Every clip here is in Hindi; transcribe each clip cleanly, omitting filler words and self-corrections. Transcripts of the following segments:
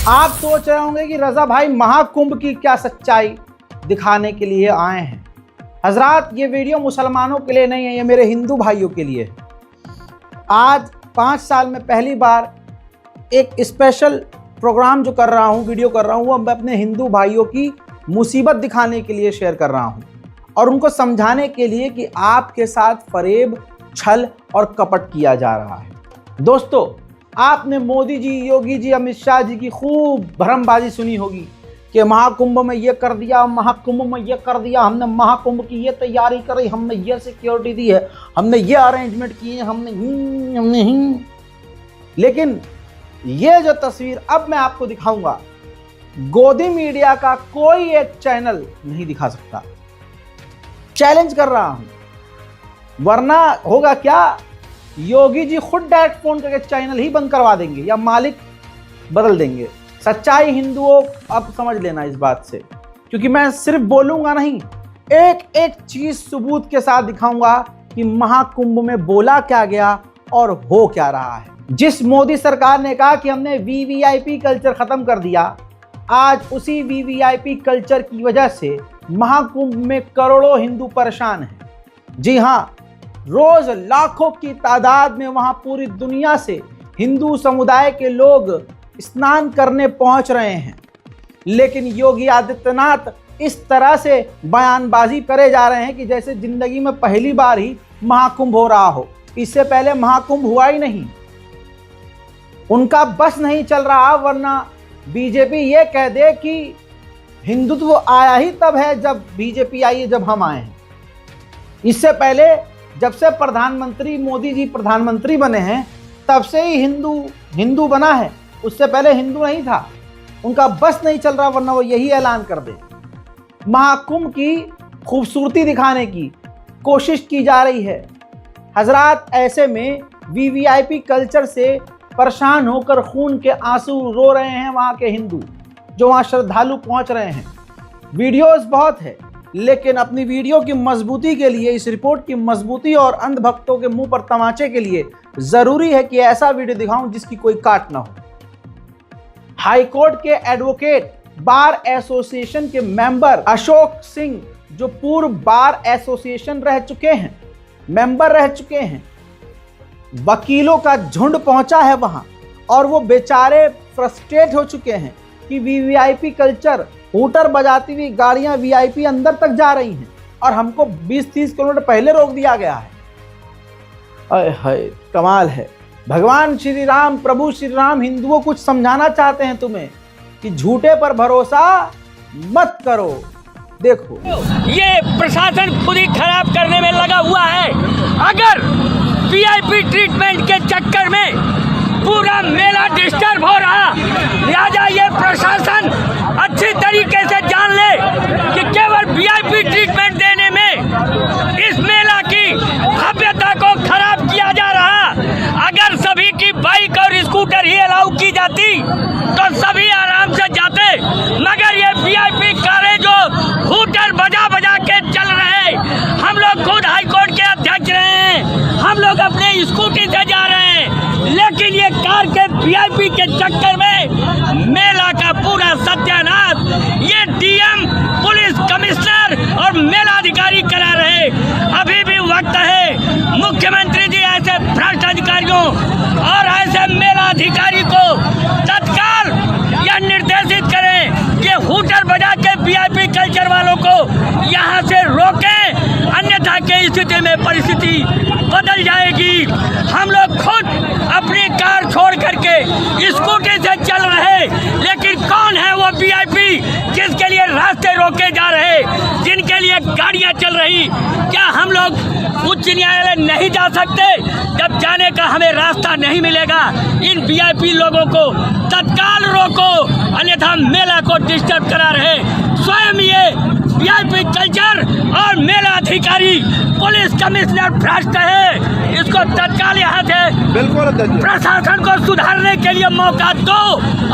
आप सोच रहे होंगे कि रजा भाई महाकुंभ की क्या सच्चाई दिखाने के लिए आए हैं। हजरात, ये वीडियो मुसलमानों के लिए नहीं है, ये मेरे हिंदू भाइयों के लिए है। आज 5 साल में पहली बार एक स्पेशल प्रोग्राम जो कर रहा हूँ, वीडियो कर रहा हूँ, वो मैं अपने हिंदू भाइयों की मुसीबत दिखाने के लिए शेयर कर रहा हूँ और उनको समझाने के लिए कि आपके साथ फरेब, छल और कपट किया जा रहा है। दोस्तों, आपने मोदी जी, योगी जी, अमित शाह जी की खूब भरमबाजी सुनी होगी कि महाकुंभ में ये कर दिया, महाकुंभ में ये कर दिया, हमने महाकुंभ की ये तैयारी करी, हमने ये सिक्योरिटी दी है, हमने ये अरेंजमेंट किए, हमने लेकिन ये जो तस्वीर अब मैं आपको दिखाऊंगा, गोदी मीडिया का कोई एक चैनल नहीं दिखा सकता। चैलेंज कर रहा हूं, वरना होगा क्या, योगी जी खुद डायरेक्ट फोन करके चैनल ही बंद करवा देंगे या मालिक बदल देंगे। सच्चाई हिंदुओं अब समझ लेना इस बात से, क्योंकि मैं सिर्फ बोलूंगा नहीं, एक एक चीज सबूत के साथ दिखाऊंगा कि महाकुंभ में बोला क्या गया और हो क्या रहा है। जिस मोदी सरकार ने कहा कि हमने वीवीआईपी कल्चर खत्म कर दिया, आज उसी वीवीआईपी कल्चर की वजह से महाकुंभ में करोड़ों हिंदू परेशान हैं। जी हाँ, रोज लाखों की तादाद में वहां पूरी दुनिया से हिंदू समुदाय के लोग स्नान करने पहुंच रहे हैं, लेकिन योगी आदित्यनाथ इस तरह से बयानबाजी करे जा रहे हैं कि जैसे जिंदगी में पहली बार ही महाकुंभ हो रहा हो। इससे पहले महाकुंभ हुआ ही नहीं, उनका बस नहीं चल रहा, वरना बीजेपी ये कह दे कि हिंदुत्व आया ही तब है जब बीजेपी आई है, जब हम आए हैं। इससे पहले जब से प्रधानमंत्री मोदी जी प्रधानमंत्री बने हैं, तब से ही हिंदू बना है, उससे पहले हिंदू नहीं था। उनका बस नहीं चल रहा, वरना वो यही ऐलान कर दे। महाकुंभ की खूबसूरती दिखाने की कोशिश की जा रही है। हजरात, ऐसे में वीवीआईपी कल्चर से परेशान होकर खून के आंसू रो रहे हैं वहां के हिंदू, जो वहां श्रद्धालु पहुंच रहे हैं। वीडियोस बहुत है, लेकिन अपनी वीडियो की मजबूती के लिए, इस रिपोर्ट की मजबूती और अंधभक्तों के मुंह पर तमाचे के लिए जरूरी है कि ऐसा वीडियो दिखाऊं जिसकी कोई काट ना हो। हाईकोर्ट के एडवोकेट, बार एसोसिएशन के मेंबर अशोक सिंह, जो पूर्व बार एसोसिएशन रह चुके हैं, मेंबर रह चुके हैं, वकीलों का झुंड पहुंचा है वहां और वो बेचारे फ्रस्ट्रेट हो चुके हैं कि वीवीआईपी कल्चर, हूटर बजाती हुई गाड़ियां वीआईपी अंदर तक जा रही हैं और हमको 20-30 किलोमीटर पहले रोक दिया गया है। अरे हाय, कमाल है। भगवान श्री राम, प्रभु श्री राम हिंदुओं कुछ समझाना चाहते हैं तुम्हें कि झूठे पर भरोसा मत करो। देखो, ये प्रशासन खुद ही खराब करने में लगा हुआ है। अगर वीआईपी ट्रीटमेंट के चक्कर में पूरा मेला डिस्टर्ब हो रहा, लिहाजा ये प्रशासन अच्छी तरीके से जान ले कि केवल वीआईपी ट्रीटमेंट देने में इस मेला की भव्यता को खराब किया जा रहा। अगर सभी की बाइक और स्कूटर ही अलाउ की जाती तो सभी आराम से जाते, मगर ये वीआईपी कारें जो हूटर बजा बजा के चल रहे, हम लोग खुद हाईकोर्ट के अध्यक्ष रहे हैं, हम लोग अपने स्कूटी से जा रहे हैं, लेकिन ये कार के वीआईपी के चक्कर में मेला का पूरा सत्यानाश ये डीएम, पुलिस कमिश्नर और मेला अधिकारी करा रहे। अभी भी वक्त है, मुख्यमंत्री जी ऐसे भ्रष्ट अधिकारियों और ऐसे मेला अधिकारी को तत्काल यह निर्देशित करें कि हूटर बजा के वीआईपी कल्चर वालों को यहाँ से रोकें, अन्यथा की स्थिति में परिस्थिति बदल जाएगी। हम लोग खुद अपनी कार छोड़ करके स्कूटी से चल रहे, लेकिन कौन है वो वीआईपी जिसके लिए रास्ते रोके जा रहे, जिनके लिए गाड़ियां चल रही? क्या हम लोग उच्च न्यायालय नहीं जा सकते? जब जाने का हमें रास्ता नहीं मिलेगा, इन वीआईपी लोगों को तत्काल रोको, अन्यथा मेला को डिस्टर्ब करा रहे। स्वयं ये वीआईपी कल्चर और मेला अधिकारी, पुलिस कमिश्नर भ्रष्ट है, इसको तत्काल यहाँ से बिल्कुल अध्यक्ष जी। प्रशासन को सुधारने के लिए मौका दो,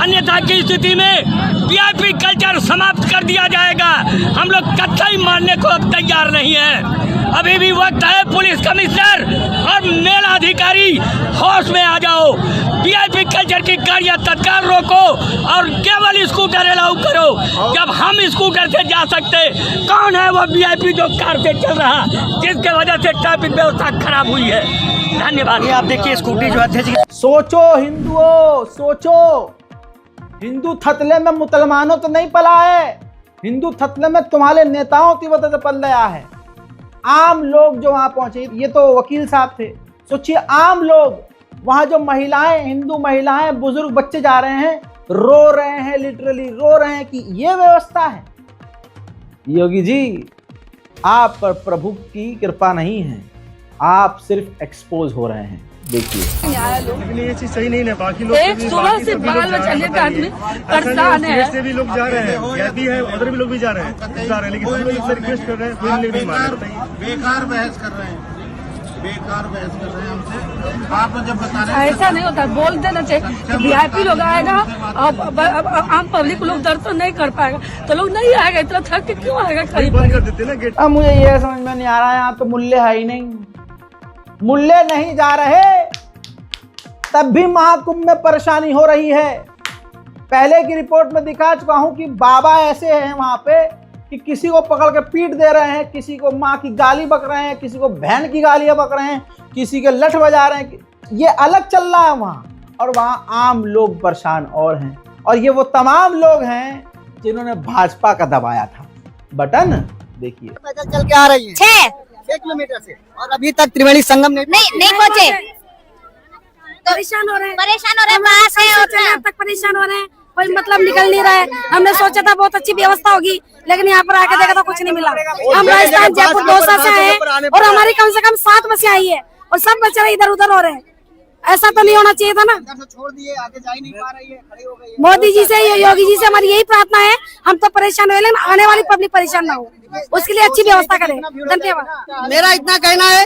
अन्यथा की स्थिति में वीआईपी कल्चर समाप्त कर दिया जाएगा। हम लोग कतई मानने को अब तैयार नहीं है। अभी भी वक्त है, पुलिस कमिश्नर और मेला अधिकारी होश में आ जाओ। वीआईपी कल्चर की गाड़ियां तत्काल रोको और केवल स्कूटर अलाउ करो। जब हम स्कूटर से जा सकते, कौन है वो वीआईपी जो कार से चल रहा, जिसके वजह से ट्रैफिक व्यवस्था खराब हुई है। धन्यवाद। ये आप देखिए स्कूटी जो अध्यक्ष। सोचो हिंदुओं, सोचो। हिंदू थतले में मुसलमानों तो नहीं पला है, हिंदू थतले में तुम्हारे नेताओं की वजह से पल रहा है। आम लोग जो वहां पहुंचे, ये तो वकील साहब थे, सोचिए आम लोग वहां जो महिलाएं, हिंदू महिलाएं, बुजुर्ग बच्चे जा रहे हैं, रो रहे हैं, लिटरली रो रहे हैं कि ये व्यवस्था है। योगी जी, आप पर प्रभु की कृपा नहीं है, आप सिर्फ एक्सपोज हो रहे हैं। देखिए लेकिन ये चीज सही नहीं है। बाकी लोग एक सुबह से बाल बच्चे का आदमी परेशान है। से भी लोग जा रहे हैं, यहाँ भी है, उधर भी लोग भी जा रहे हैं, लेकिन हम लोग इससे रिक्वेस्ट कर रहे हैं, कोई नहीं मान रहा। बेकार बहस कर रहे हैं, बेकार बहस कर रहे हैं हमसे। आप जब बता रहे हैं ऐसा नहीं होता, बोल देना चाहिए कि वीआईपी लोग आएगा, अब आम पब्लिक लोग दर्शन नहीं कर पाएगा तो लोग नहीं आएगा। इतना थक के क्यों आएगा? बंद कर देते ना गेट। अब मुझे ये समझ में नहीं आ रहा है, यहाँ तो मूल्य है ही नहीं, मूल्य नहीं जा रहे, तब भी महाकुंभ में परेशानी हो रही है। पहले की रिपोर्ट में दिखा चुका हूं कि बाबा ऐसे हैं वहां पे कि किसी को पकड़ के पीट दे रहे हैं, किसी को माँ की गाली बक रहे हैं, किसी को बहन की गालियां बक रहे हैं, किसी के लठ बजा रहे हैं। ये अलग चल रहा है वहां, और वहां आम लोग परेशान और हैं। और ये वो तमाम लोग हैं जिन्होंने भाजपा का दबाया था बटन। देखिए पैदल चल के आ रही है 6 किलोमीटर से, और अभी तक त्रिवेणी संगम नहीं पहुंचे। परेशान हो रहे हैं, पास है अब तक परेशान हो रहे हैं, कोई मतलब निकल नहीं रहा है। हमने सोचा था बहुत अच्छी व्यवस्था होगी, लेकिन यहाँ पर आके देखा तो कुछ नहीं मिला। हम राजस्थान जयपुर दौसा से आए और हमारी कम से कम 7 बसें आई है और सब बेचारे इधर उधर हो रहे हैं। ऐसा तो नहीं होना चाहिए था ना। छोड़ दिए, आगे जा ही नहीं पा रही है, खड़ी हो गई है। मोदी जी से, योगी जी से हमारी यही प्रार्थना है, हम तो परेशान हुए, लेकिन आने वाली पब्लिक परेशान ना हो, उसके लिए अच्छी व्यवस्था करें। धन्यवाद। मेरा इतना कहना है,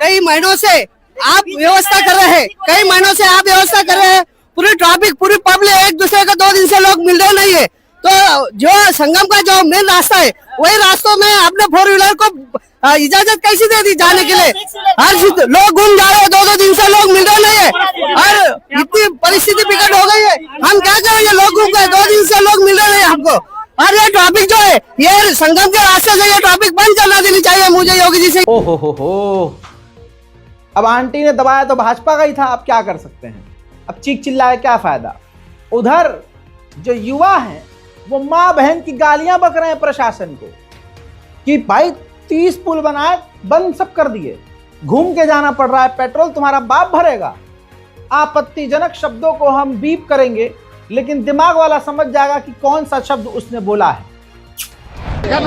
कई महीनों से आप व्यवस्था कर रहे हैं, कई महीनों से आप व्यवस्था कर रहे हैं, पूरी ट्रैफिक, पूरी पब्लिक, एक दूसरे को 2 दिन से लोग मिल रहे नहीं है। तो जो संगम का जो मेन रास्ता है, वही रास्तों में आपने 4 व्हीलर को इजाजत कैसी दे दी जाने के लिए? हर लोग घूम जा रहे हैं, 2-2 दिन से लोग मिल रहे नहीं है, और इतनी परिस्थिति बिगड़ हो गई है। हम क्या करेंगे? लोग घूम गए, 2 दिन से लोग मिल रहे नहीं हमको। और ये ट्रैफिक जो है, ये संगम के रास्ते से ये ट्रैफिक बंद करना देनी चाहिए मुझे योगी जी से। ओहो हो, अब आंटी ने दबाया तो भाजपा का ही था, अब क्या कर सकते हैं? अब चीख चिल्लाए क्या फायदा? उधर जो युवा हैं वो माँ बहन की गालियां बक रहे हैं प्रशासन को कि भाई 30 पुल बनाए, बंद सब कर दिए, घूम के जाना पड़ रहा है, पेट्रोल तुम्हारा बाप भरेगा। आपत्तिजनक शब्दों को हम बीप करेंगे, लेकिन दिमाग वाला समझ जाएगा कि कौन सा शब्द उसने बोला है। तेल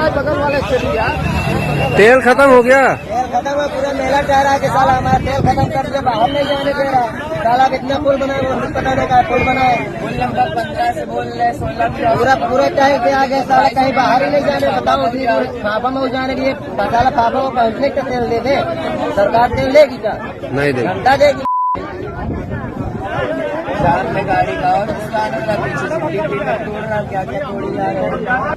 खत्म हो गया, तेल खत्म है, पूरा मेला ठहरा के साला हमारा तेल खत्म कर दिया, बाहर नहीं जाने दे रहा। साला कितना पुल बनाए, वो पता नहीं का पुल बनाए, पुल नंबर 15 से बोल रहे 16 पूरा चाहे के आगे साला कहीं बाहर ही नहीं जाने। बताओ फाफा में जाने के लिए साला फाफा को पहुंचने का तेल दे दे, सरकार तेल लेगी क्या? नहीं देगी, घंटा देगी। में गाड़ी का और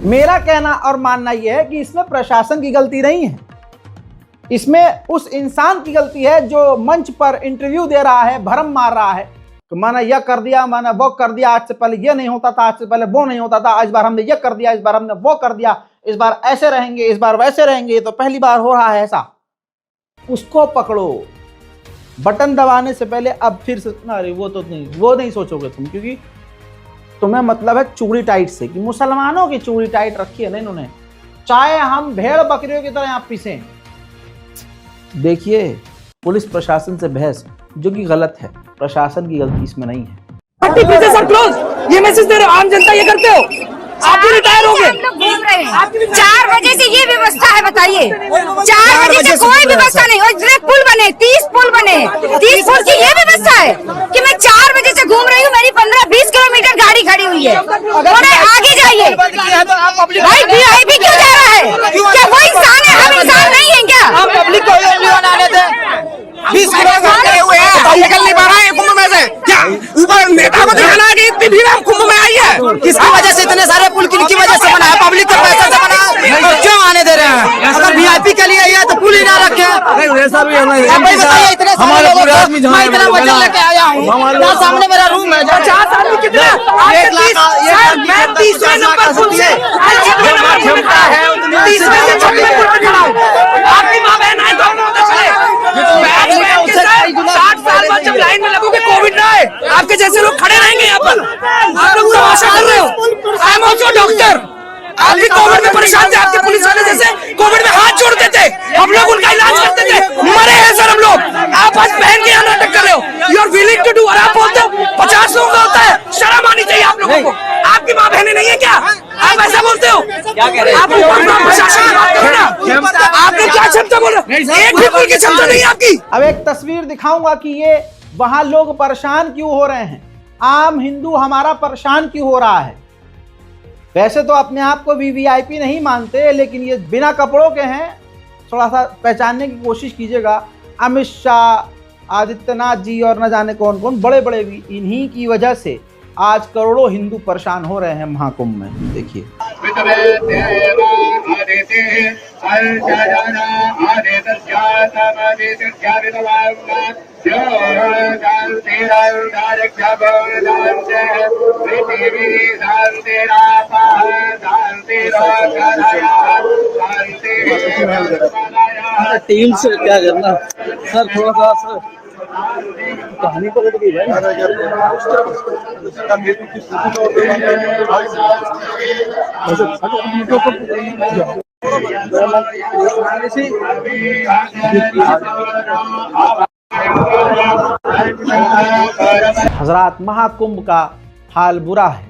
मेरा कहना और मानना यह है कि इसमें प्रशासन की गलती नहीं है, इसमें उस इंसान की गलती है जो मंच पर इंटरव्यू दे रहा है, भरम मार रहा है तो मैंने यह कर दिया, मैंने वो कर दिया, आज से पहले ये नहीं होता था, आज से पहले वो नहीं होता था, इस बार हमने ये कर दिया, इस बार हमने वो कर दिया, इस बार ऐसे रहेंगे, इस बार वैसे रहेंगे, ये तो पहली बार हो रहा है ऐसा। उसको पकड़ो, बटन दबाने से पहले अब फिर से अरे वो नहीं सोचोगे तुम, क्योंकि तुम्हें मतलब है चूड़ी टाइट से, कि मुसलमानों की चूड़ी टाइट रखी है ना इन्होंने, चाहे हम भेड़ बकरियों की तरह यहाँ पीसें। देखिए पुलिस प्रशासन से बहस जो कि गलत है, प्रशासन की गलती इसमें नहीं है। ये मैसेज दे रहे हो, आम जनता ये करते हो, आप भी रिटायर हो गए। 4 बजे से ये व्यवस्था है, बताइए 4 बजे से कोई व्यवस्था नहीं, और पुल बने 30 पुल बने, 30 पुल की ये व्यवस्था है कि मैं 4 बजे से घूम रही हूँ, मेरी 15-20 किलोमीटर गाड़ी खड़ी हुई है। आगे जाइए भाई, वीआईपी क्यों जा रहा है? क्या वो इंसान है? हम इंसान नहीं है क्या? पब्लिक को निकल नहीं पा आदमी मैं इतना वजन लेके आया हूँ, सामने मेरा रूम है। 50 आदमी कितना? मैं 30वें नंबर पुल से 30वें से 26वें पुल पे खड़ा हूँ। आपकी माँ बहन आए दोनों उधर चले। 60 साल बाद जब लाइन में लगोगे कोविड ना है, आपके जैसे लोग खड़े रहेंगे यहाँ पर। आप लोग तमाशा कर रहे हो। I am also doctor. आप भी कोविड में परेशान थे, आपके पुलिस वाले जैसे कोविड में हाथ जोड़ते थे, हम लोग उनका इलाज करते थे। मरे हैं सर हम लोग। आप आज बहन के यहाँ नाटक कर रहे हो। You are willing to do, और आप बोलते हो 50 लोगों का होता है। शर्म आनी चाहिए आप लोगों को। आपकी माँ बहनें नहीं है क्या? आप ऐसा बोलते हो? क्या कह रहे हैं? आप प्रशासन की बात करो ना। आपने क्या क्षमता बोला? एक भी पुल की क्षमता नहीं है आपकी। अब एक तस्वीर दिखाऊंगा कि ये वहां लोग परेशान क्यों हो रहे हैं। आम हिंदू हमारा परेशान क्यों हो रहा है। वैसे तो अपने आप को वीवीआईपी नहीं मानते, लेकिन ये बिना कपड़ों के हैं। थोड़ा सा पहचानने की कोशिश कीजिएगा। अमित शाह, आदित्यनाथ जी और न जाने कौन कौन बड़े बड़े भी, इन्हीं की वजह से आज करोड़ों हिंदू परेशान हो रहे हैं महाकुंभ में। देखिए टीम से क्या करना सर, थोड़ा सा सर कहानी पकड़ गई है। हजरात, महाकुंभ का हाल बुरा है,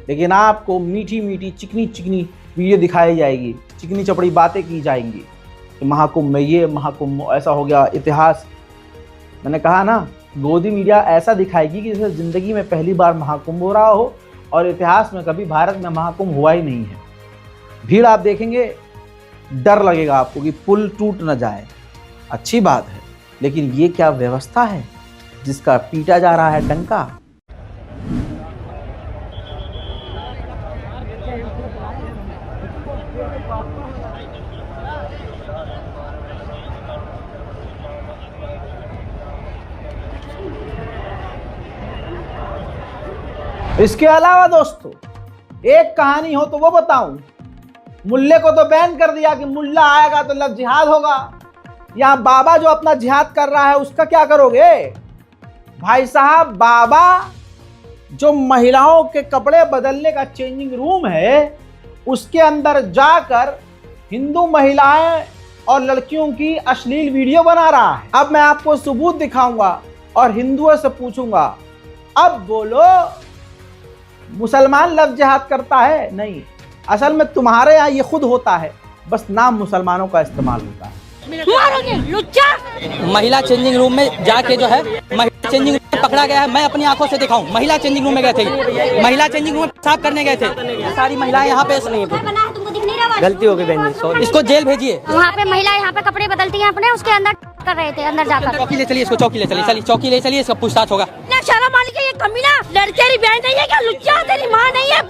लेकिन आपको मीठी मीठी चिकनी चिकनी वीडियो दिखाई जाएगी, चिकनी चपड़ी बातें की जाएंगी कि महाकुंभ में ये, महाकुंभ ऐसा हो गया। इतिहास, मैंने कहा ना, गोदी मीडिया ऐसा दिखाएगी कि जैसे ज़िंदगी में पहली बार महाकुंभ हो रहा हो और इतिहास में कभी भारत में महाकुंभ हुआ ही नहीं है। भीड़ आप देखेंगे, डर लगेगा आपको कि पुल टूट न जाए। अच्छी बात है, लेकिन ये क्या व्यवस्था है जिसका पीटा जा रहा है डंका। इसके अलावा दोस्तों, एक कहानी हो तो वो बताऊं। मुल्ले को तो बैन कर दिया कि मुल्ला आएगा तो लव जिहाद होगा। यहां बाबा जो अपना जिहाद कर रहा है उसका क्या करोगे भाई साहब। बाबा जो महिलाओं के कपड़े बदलने का चेंजिंग रूम है, उसके अंदर जाकर हिंदू महिलाएं और लड़कियों की अश्लील वीडियो बना रहा है। अब मैं आपको सबूत दिखाऊंगा और हिंदुओं से पूछूंगा, अब बोलो मुसलमान लव जिहाद करता है? नहीं, असल में तुम्हारे यहाँ ये खुद होता है, बस नाम मुसलमानों का इस्तेमाल होता है। महिला चेंजिंग रूम में जाके जो है, महिला चेंजिंग रूम में पकड़ा गया है। मैं अपनी आंखों से दिखाऊं, महिला चेंजिंग रूम में गए थे, महिला चेंजिंग रूम में पेशाब करने गए थे। सारी महिलाएं यहाँ पे नहीं, गलती हो गई बहन जी, सॉरी। इसको जेल भेजिए। वहाँ पे महिला यहाँ पे कपड़े बदलती हैं अपने, उसके अंदर कर रहे थे, अंदर जाकर। चौकी ले चलिए इसको, चौकी ले चलिए, चलिए चौकी ले चलिए, इसका पूछताछ होगा। शर्म आने की, ये कमीना लड़के की बहन नहीं है क्या? लुच्चा तेरी माँ नहीं है?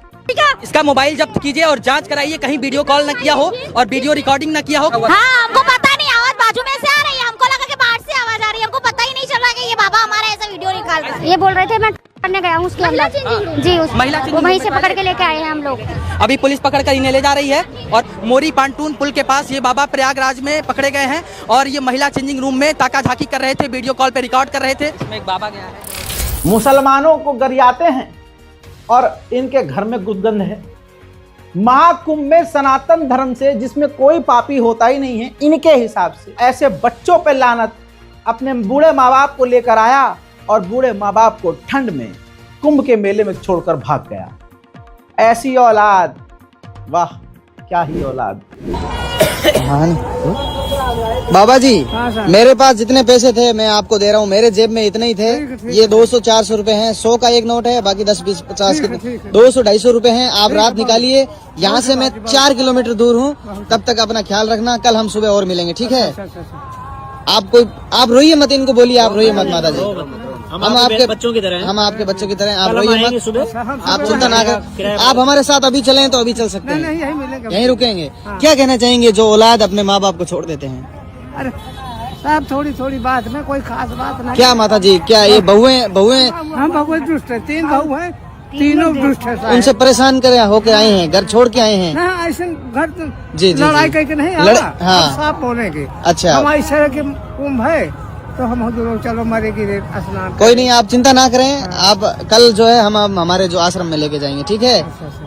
इसका मोबाइल जब्त कीजिए और जांच कराइए, कहीं वीडियो कॉल न किया हो और वीडियो रिकॉर्डिंग न किया हो। हाँ, हमको पता नहीं, आवाज बाजू में से आ रही है, हमको लगा कि बाहर से आवाज आ रही है, हमको पता ही नहीं चल रहा कि ये बाबा हमारा ऐसा वीडियो निकाल रहा है। ये बोल रहे थे मैं करने गया हूँ उसके अंदर जी, उस महिला वो वहीं से पकड़ के लेके आए हैं हम लोग। अभी पुलिस पकड़ कर इन्हें ले जा रही है और मोरी पांटून पुल के पास ये बाबा प्रयागराज में पकड़े गए हैं और ये महिला चेंजिंग रूम में ताका झाकी कर रहे थे, वीडियो कॉल पे रिकॉर्ड कर रहे थे। एक बाबा गया है, मुसलमानों को गरियाते हैं और इनके घर में गुदगंध है। महाकुंभ में सनातन धर्म से, जिसमें कोई पापी होता ही नहीं है इनके हिसाब से, ऐसे बच्चों पे लानत। अपने बूढ़े माँ बाप को लेकर आया और बूढ़े माँ बाप को ठंड में कुंभ के मेले में छोड़कर भाग गया। ऐसी औलाद, वाह क्या ही औलाद। बाबा जी, मेरे पास जितने पैसे थे मैं आपको दे रहा हूँ, मेरे जेब में इतने ही थे। ये 200-400 रुपए हैं, 100 का एक नोट है, बाकी 10-20-50 के 200-250 रुपए हैं। आप रात निकालिए, यहाँ से मैं 4 किलोमीटर दूर हूँ। तब तक अपना ख्याल रखना, कल हम सुबह और मिलेंगे, ठीक है? आप रोइए मत, इनको बोलिए आप रोइए मत माता जी। हम आपके बच्चों की तरह हैं, हम आपके बच्चों की तरह हैं, आप रोइए मत, आप चिंता ना करें। आप हमारे साथ अभी चलें तो अभी चल सकते हैं, यहीं रुकेंगे। क्या कहना चाहेंगे जो औलाद अपने माँ बाप को छोड़ देते हैं? सब थोड़ी थोड़ी बात में, कोई खास बात नहीं। क्या माता जी, क्या ये बहुएं हम बहु दुष्ट है, 3 बहू है, तीनों दुष्ट है। उनसे परेशान करे होके आए हैं, घर छोड़ के आए हैं? ना ऐसे घर जी जी लड़ाई करके नहीं आया, हाँ साफ बोलेंगे। अच्छा, हमारी शहर के कुंभ है तो हम चलो मरेगी स्नान। कोई नहीं, आप चिंता ना करें। आप कल जो है हम हमारे जो आश्रम में लेके जाएंगे, ठीक है?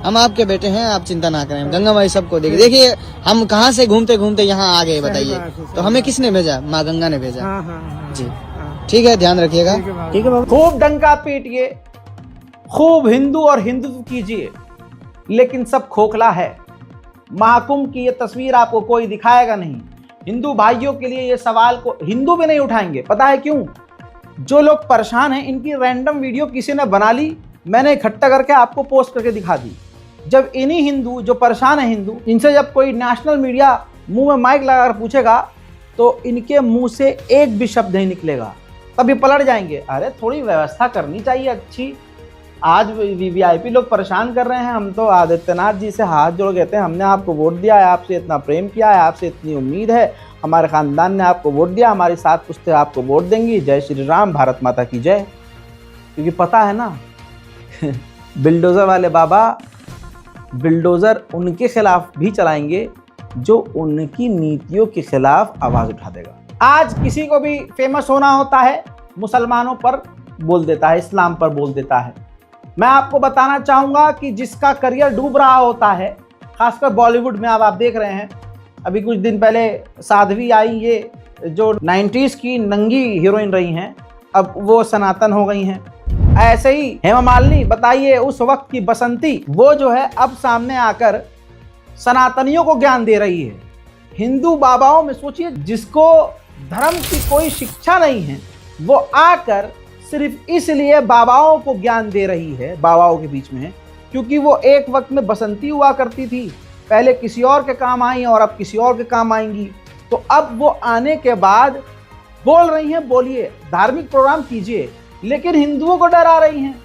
हम आपके बेटे हैं, आप चिंता ना करें। गंगा माई सबको देखिए हम कहाँ से घूमते घूमते यहाँ आ गए बताइए। तो हमें किसने भेजा? माँ गंगा ने भेजा। जी ठीक है, ध्यान रखिएगा। ठीक है बाबू। खूब डंका पीटिए, खूब हिंदू और हिंदुत्व कीजिए, लेकिन सब खोखला है। महाकुंभ की ये तस्वीर आपको कोई दिखाएगा नहीं। हिंदू भाइयों के लिए ये सवाल को हिंदू भी नहीं उठाएंगे। पता है क्यों? जो लोग परेशान हैं, इनकी रैंडम वीडियो किसी ने बना ली, मैंने इकट्ठा करके आपको पोस्ट करके दिखा दी। जब इन्हीं हिंदू जो परेशान है हिंदू, इनसे जब कोई नेशनल मीडिया मुंह में माइक लगाकर पूछेगा तो इनके मुंह से एक भी शब्द नहीं निकलेगा, तभी पलट जाएंगे। अरे थोड़ी व्यवस्था करनी चाहिए अच्छी। आज वीवीआईपी लोग परेशान कर रहे हैं। हम तो आदित्यनाथ जी से हाथ जोड़ कहते हैं, हमने आपको वोट दिया है, आपसे इतना प्रेम किया है, आपसे इतनी उम्मीद है, हमारे खानदान ने आपको वोट दिया, हमारी 7 पुश्तें आपको वोट देंगी। जय श्री राम, भारत माता की जय। क्योंकि पता है ना बिल्डोजर वाले बाबा बिल्डोजर उनके खिलाफ भी चलाएंगे जो उनकी नीतियों के खिलाफ आवाज उठा देगा। आज किसी को भी फेमस होना होता है, मुसलमानों पर बोल देता है, इस्लाम पर बोल देता है। मैं आपको बताना चाहूंगा कि जिसका करियर डूब रहा होता है, खासकर बॉलीवुड में, अब आप देख रहे हैं अभी कुछ दिन पहले साध्वी आई, ये जो 90s की नंगी हीरोइन रही हैं, अब वो सनातन हो गई हैं। ऐसे ही हेमा मालिनी, बताइए उस वक्त की बसंती, वो जो है अब सामने आकर सनातनियों को ज्ञान दे रही है। हिंदू बाबाओं में सोचिए, जिसको धर्म की कोई शिक्षा नहीं है, वो आकर सिर्फ इसलिए बाबाओं को ज्ञान दे रही है, बाबाओं के बीच में है, क्योंकि वो एक वक्त में बसंती हुआ करती थी। पहले किसी और के काम आई और अब किसी और के काम आएंगी। तो अब वो आने के बाद बोल रही हैं, बोलिए, धार्मिक प्रोग्राम कीजिए, लेकिन हिंदुओं को डरा रही हैं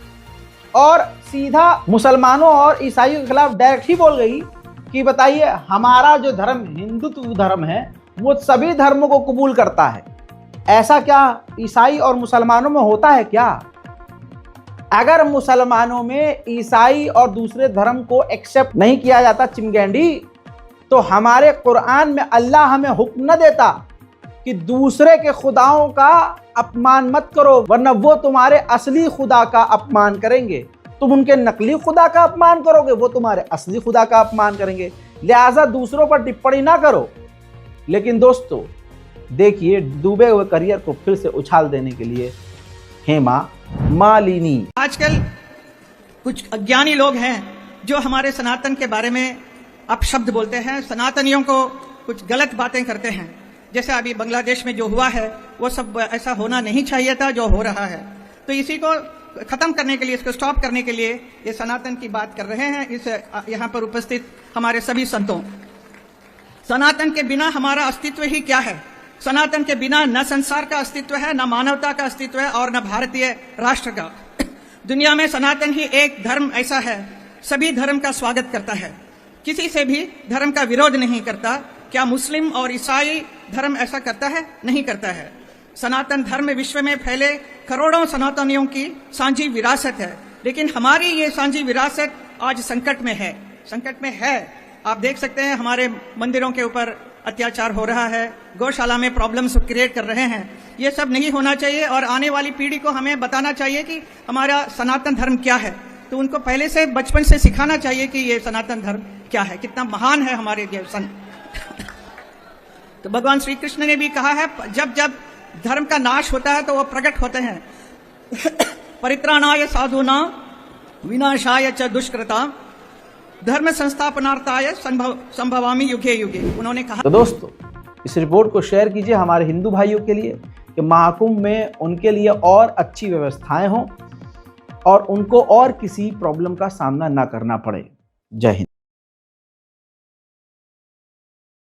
और सीधा मुसलमानों और ईसाइयों के खिलाफ डायरेक्ट ही बोल गई कि बताइए, हमारा जो धर्म हिंदुत्व धर्म है वो सभी धर्मों को कबूल करता है। ऐसा क्या ईसाई और मुसलमानों में होता है क्या? अगर मुसलमानों में ईसाई और दूसरे धर्म को एक्सेप्ट नहीं किया जाता चिमगैंडी, तो हमारे कुरान में अल्लाह हमें हुक्म न देता कि दूसरे के खुदाओं का अपमान मत करो, वरना वो तुम्हारे असली खुदा का अपमान करेंगे। तुम उनके नकली खुदा का अपमान करोगे, वो तुम्हारे असली खुदा का अपमान करेंगे। लिहाजा दूसरों पर टिप्पणी ना करो। लेकिन दोस्तों देखिए, डूबे हुए करियर को फिर से उछाल देने के लिए हेमा मालिनी। आजकल कुछ अज्ञानी लोग हैं जो हमारे सनातन के बारे में अपशब्द बोलते हैं, सनातनियों को कुछ गलत बातें करते हैं। जैसे अभी बांग्लादेश में जो हुआ है वो सब ऐसा होना नहीं चाहिए था जो हो रहा है। तो इसी को खत्म करने के लिए, इसको स्टॉप करने के लिए ये सनातन की बात कर रहे हैं इस यहाँ पर उपस्थित हमारे सभी संतों। सनातन के बिना हमारा अस्तित्व ही क्या है? सनातन के बिना न संसार का अस्तित्व है, न मानवता का अस्तित्व है और न भारतीय राष्ट्र का। दुनिया में सनातन ही एक धर्म ऐसा है, सभी धर्म का स्वागत करता है, किसी से भी धर्म का विरोध नहीं करता। क्या मुस्लिम और ईसाई धर्म ऐसा करता है? नहीं करता है। सनातन धर्म विश्व में फैले करोड़ों सनातनियों की सांझी विरासत है, लेकिन हमारी ये सांझी विरासत आज संकट में है, संकट में है। आप देख सकते हैं हमारे मंदिरों के ऊपर अत्याचार हो रहा है, गौशाला में प्रॉब्लम्स क्रिएट कर रहे हैं। ये सब नहीं होना चाहिए और आने वाली पीढ़ी को हमें बताना चाहिए कि हमारा सनातन धर्म क्या है। तो उनको पहले से बचपन से सिखाना चाहिए कि ये सनातन धर्म क्या है, कितना महान है हमारे ये तो भगवान श्री कृष्ण ने भी कहा है, जब जब धर्म का नाश होता है तो वो प्रकट होते हैं। परित्राणाय साधूनां विनाशाय च दुष्कृतां धर्म संस्थापनार्थाय संभवामि युगे युगे, उन्होंने कहा। तो दोस्तों इस रिपोर्ट को शेयर कीजिए हमारे हिंदू भाइयों के लिए कि महाकुंभ में उनके लिए और अच्छी व्यवस्थाएं हों और उनको और किसी प्रॉब्लम का सामना ना करना पड़े। जय हिंद।